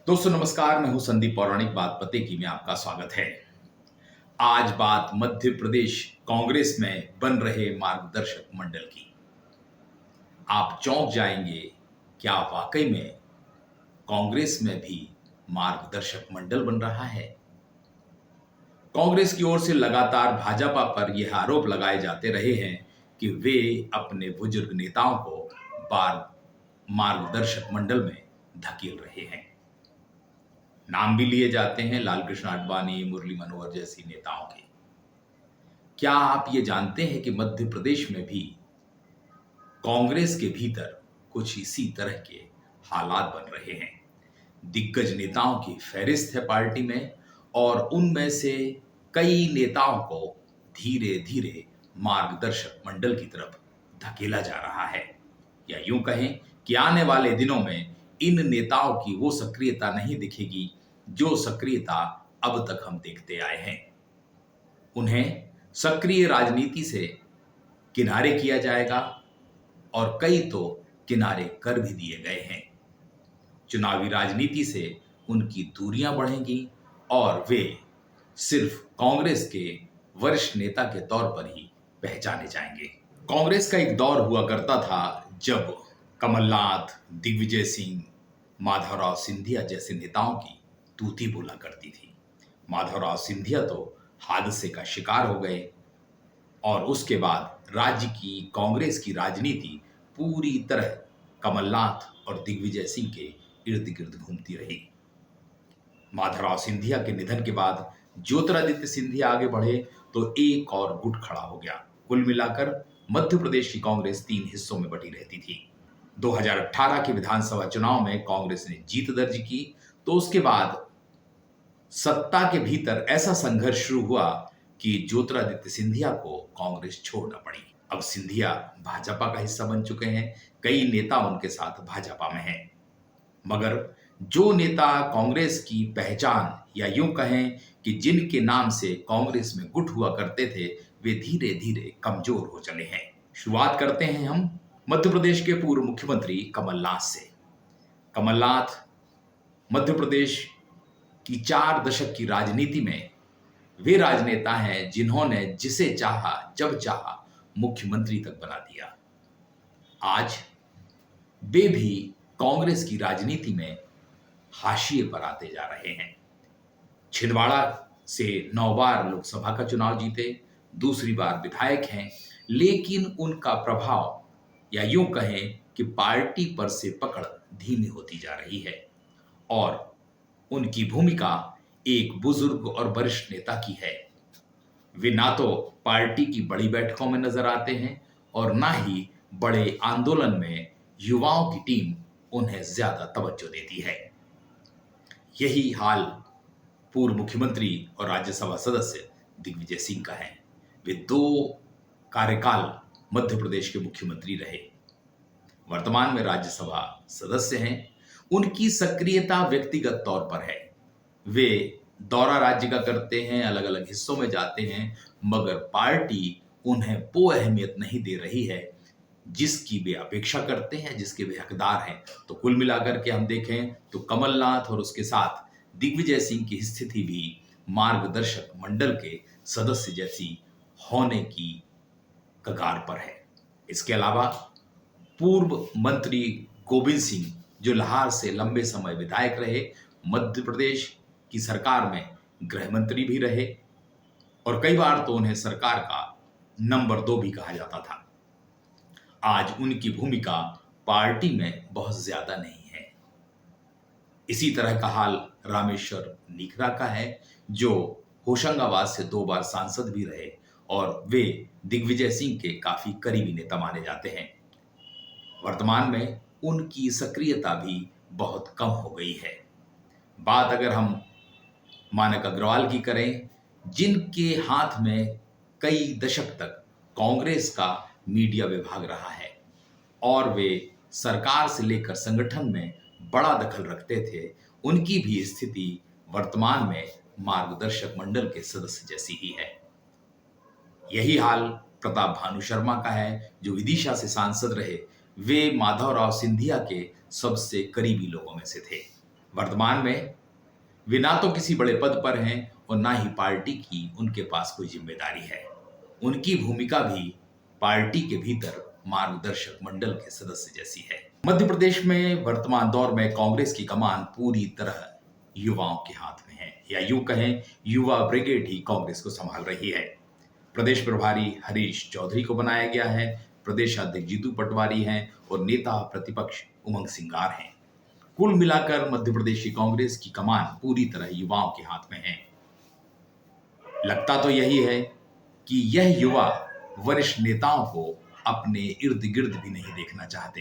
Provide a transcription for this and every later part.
दोस्तों नमस्कार, मैं हूं संदीप पौराणिक बात पते की में आपका स्वागत है। आज बात मध्य प्रदेश कांग्रेस में बन रहे मार्गदर्शक मंडल की। आप चौंक जाएंगे, क्या वाकई में कांग्रेस में भी मार्गदर्शक मंडल बन रहा है? कांग्रेस की ओर से लगातार भाजपा पर यह आरोप लगाए जाते रहे हैं कि वे अपने बुजुर्ग नेताओं को बार मार्गदर्शक मंडल में धकेल रहे हैं। नाम भी लिए जाते हैं लाल कृष्ण आडवाणी, मुरली मनोहर जैसी नेताओं के। क्या आप ये जानते हैं कि मध्य प्रदेश में भी कांग्रेस के भीतर कुछ इसी तरह के हालात बन रहे हैं? दिग्गज नेताओं की फहरिस्त है पार्टी में और उनमें से कई नेताओं को धीरे धीरे मार्गदर्शक मंडल की तरफ धकेला जा रहा है, या यूं कहें कि आने वाले दिनों में इन नेताओं की वो सक्रियता नहीं दिखेगी जो सक्रियता अब तक हम देखते आए हैं। उन्हें सक्रिय राजनीति से किनारे किया जाएगा और कई तो किनारे कर भी दिए गए हैं। चुनावी राजनीति से उनकी दूरियां बढ़ेंगी और वे सिर्फ कांग्रेस के वरिष्ठ नेता के तौर पर ही पहचाने जाएंगे। कांग्रेस का एक दौर हुआ करता था जब कमलनाथ, दिग्विजय सिंह, माधवराव सिंधिया जैसे नेताओं की तूती बोला करती थी। माधवराव सिंधिया तो हादसे का शिकार हो गए और उसके बाद राज्य की कांग्रेस की राजनीति पूरी तरह कमलनाथ और दिग्विजय सिंह के इर्द गिर्द घूमती रही। माधवराव सिंधिया के निधन के बाद ज्योतिरादित्य सिंधिया आगे बढ़े तो एक और गुट खड़ा हो गया। कुल मिलाकर मध्य प्रदेश की कांग्रेस 3 हिस्सों में बटी रहती थी। 2018 के विधानसभा चुनाव में कांग्रेस ने जीत दर्ज की तो उसके बाद सत्ता के भीतर ऐसा संघर्ष शुरू हुआ कि ज्योतिरादित्य सिंधिया को कांग्रेस छोड़ना पड़ी। अब सिंधिया भाजपा का हिस्सा बन चुके हैं, कई नेता उनके साथ भाजपा में हैं। मगर जो नेता कांग्रेस की पहचान या यूं कहें कि जिनके नाम से कांग्रेस में गुट हुआ करते थे, वे धीरे धीरे कमजोर हो चले हैं। शुरुआत करते हैं हम मध्य प्रदेश के पूर्व मुख्यमंत्री कमलनाथ से। कमलनाथ मध्य प्रदेश की 4 दशक की राजनीति में वे राजनेता हैं जिन्होंने जिसे चाहा जब चाहा मुख्यमंत्री तक बना दिया। आज वे भी कांग्रेस की राजनीति में हाशिए पर आते जा रहे हैं। छिंदवाड़ा से 9 बार लोकसभा का चुनाव जीते, दूसरी बार विधायक हैं, लेकिन उनका प्रभाव या यूं कहें कि पार्टी पर से पकड़ धीमी होती जा रही है और उनकी भूमिका एक बुजुर्ग और वरिष्ठ नेता की है। वे ना तो पार्टी की बड़ी बैठकों में नजर आते हैं और ना ही बड़े आंदोलन में युवाओं की टीम उन्हें ज्यादा तवज्जो देती है। यही हाल पूर्व मुख्यमंत्री और राज्यसभा सदस्य दिग्विजय सिंह का है। वे 2 कार्यकाल मध्य प्रदेश के मुख्यमंत्री रहे, वर्तमान में राज्यसभा सदस्य हैं। उनकी सक्रियता व्यक्तिगत तौर पर है। वे दौरा राज्य का करते हैं, अलग अलग हिस्सों में जाते हैं, मगर पार्टी उन्हें वो अहमियत नहीं दे रही है जिसकी वे अपेक्षा करते हैं, जिसके वे हकदार हैं। तो कुल मिलाकर के हम देखें तो कमलनाथ और उसके साथ दिग्विजय सिंह की स्थिति भी मार्गदर्शक मंडल के सदस्य जैसी होने की कगार पर है। इसके अलावा पूर्व मंत्री गोविंद सिंह, जो लाहौर से लंबे समय विधायक रहे, मध्य प्रदेश की सरकार में गृह मंत्री भी रहे और कई बार तो उन्हें सरकार का नंबर 2 भी कहा जाता था। आज उनकी भूमिका पार्टी में बहुत ज्यादा नहीं है। इसी तरह का हाल रामेश्वर नीखरा का है, जो होशंगाबाद से 2 बार सांसद भी रहे और वे दिग्विजय सिंह के काफी करीबी नेता माने जाते हैं। वर्तमान में उनकी सक्रियता भी बहुत कम हो गई है। बात अगर हम मानक अग्रवाल की करें, जिनके हाथ में कई दशक तक कांग्रेस का मीडिया विभाग रहा है और वे सरकार से लेकर संगठन में बड़ा दखल रखते थे, उनकी भी स्थिति वर्तमान में मार्गदर्शक मंडल के सदस्य जैसी ही है। यही हाल प्रताप भानु शर्मा का है, जो विदिशा से सांसद रहे। वे माधवराव सिंधिया के सबसे करीबी लोगों में से थे। वर्तमान में वे ना तो किसी बड़े पद पर हैं और ना ही पार्टी की उनके पास कोई जिम्मेदारी है। उनकी भूमिका भी पार्टी के भीतर मार्गदर्शक मंडल के सदस्य जैसी है। मध्य प्रदेश में वर्तमान दौर में कांग्रेस की कमान पूरी तरह युवाओं के हाथ में है, या यूं कहें युवा ब्रिगेड ही कांग्रेस को संभाल रही है। प्रदेश प्रभारी हरीश चौधरी को बनाया गया है, प्रदेश अध्यक्ष जीतू पटवारी हैं और नेता प्रतिपक्ष उमंग सिंगार हैं। कुल मिलाकर मध्य प्रदेश की कांग्रेस की कमान पूरी तरह युवाओं के हाथ में है। लगता तो यही है कि यह युवा वरिष्ठ नेताओं को अपने इर्द गिर्द भी नहीं देखना चाहते।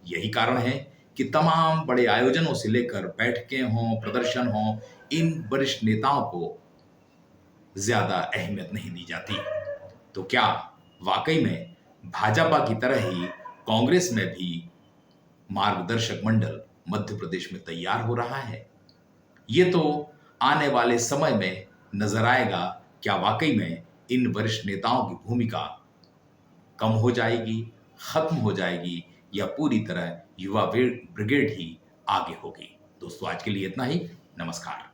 यही कारण है कि तमाम बड़े आयोजनों से लेकर बैठकें हों, प्रदर्शन हों, इन वरिष्ठ नेताओं को ज्यादा अहमियत नहीं दी जाती। तो क्या वाकई में भाजपा की तरह ही कांग्रेस में भी मार्गदर्शक मंडल मध्य प्रदेश में तैयार हो रहा है? ये तो आने वाले समय में नजर आएगा। क्या वाकई में इन वरिष्ठ नेताओं की भूमिका कम हो जाएगी, खत्म हो जाएगी, या पूरी तरह युवा ब्रिगेड ही आगे होगी? दोस्तों, आज के लिए इतना ही। नमस्कार।